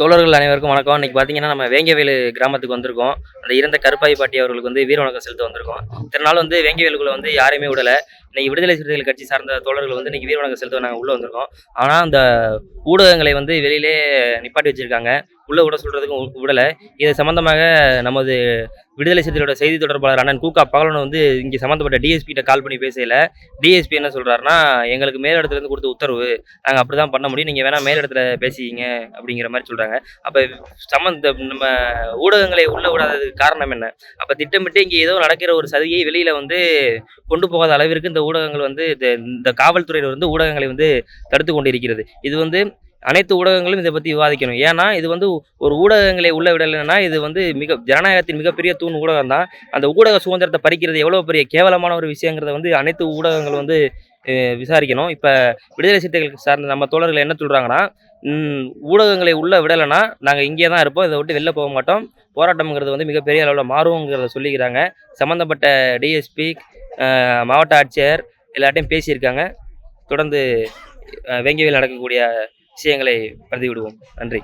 தோழர்கள் அனைவருக்கும் வணக்கம். இன்னைக்கு பார்த்தீங்கன்னா, நம்ம வேங்கவேலு கிராமத்துக்கு வந்திருக்கோம். அந்த இறந்த கருப்பாயி பாட்டி அவர்களுக்கு வந்து வீர வணக்கம் செலுத்த வந்திருக்கோம். இத்தன நாள் வந்து வேங்கவேலுக்குள்ள வந்து யாரையுமே விடல. இன்னைக்கு விடுதலை சிறுத்தைகள் கட்சி சார்ந்த தோழர்கள் வந்து இன்னைக்கு வீர வணக்கம் செலுத்த நாங்க உள்ள வந்திருக்கோம். ஆனா, அந்த ஊடகங்களை வந்து வெளியிலே நிப்பாட்டி வச்சிருக்காங்க. உள்ள விட சொல்றதுக்கும் விடல. இது சம்பந்தமாக நமது விடுதலை சிறுத்தைகளோட செய்தி தொடர்பாளர் அண்ணன் கூகா பகலவன் வந்து இங்க சம்பந்தப்பட்ட டிஎஸ்பி கிட்ட கால் பண்ணி பேசையில, டிஎஸ்பி என்ன சொல்றாருன்னா, "எங்களுக்கு மேலிடத்துலருந்து குடுத்த உத்தரவு. நாங்க அப்படிதான் பண்ண முடியும். நீங்க வேணா மேலிடத்துல பேசிக்கங்க." அப்படிங்கிற மாரி சொல்றாங்க. அப்ப நம்ம ஊடகங்களை உள்ள விடாததுக்கு காரணம் என்ன? அப்ப திட்டமிட்டு இங்க ஏதோ நடக்கிற ஒரு சதியை வெளியில வந்து கொண்டு போகாத அளவிற்கு இந்த ஊடகங்கள் வந்து இந்த காவல்துறையினர் வந்து ஊடகங்களை வந்து தடுத்துக் கொண்டிருக்கிறது. இது வந்து அனைத்து ஊடகங்களும் இத பத்தி விவாதிக்கணும். ஏன்னா, இது வந்து ஒரு ஊடகங்களை உள்ள விடலைன்னா, இது வந்து ஜனநாயகத்தின் மிகப்பெரிய தூண் ஊடகம் தான். அந்த ஊடக சுதந்திரத்த பறிக்கிறது எவ்வளோ பெரிய கேவலமான ஒரு விஷயங்கிறத வந்து அனைத்து ஊடகங்கள் வந்து விசாரிக்கணும். இப்ப விடுதலை சிறுத்தைகளுக்கு சார்ந்த நம்ம தோழர்கள் என்ன சொல்றாங்கன்னா, ம் ஊடகங்களை உள்ள விடலன்னா, நாங்க இங்கேயே தான் இருப்போம். இத விட்டு வெளில போக மாட்டோம். போராட்டம்ங்கிறது வந்து மிகப்பெரிய அளவுல மாறுங்கிறத சொல்லிக்கிறாங்க. சம்மந்தப்பட்ட டிஎஸ்பி, மாவட்ட ஆட்சியர் எல்லார்ட்டயும் பேசியிருக்காங்க. தொடர்ந்து வேங்கவியில் நடக்கக்கூடிய விஷயங்களை பதிவிடுவோம். நன்றி.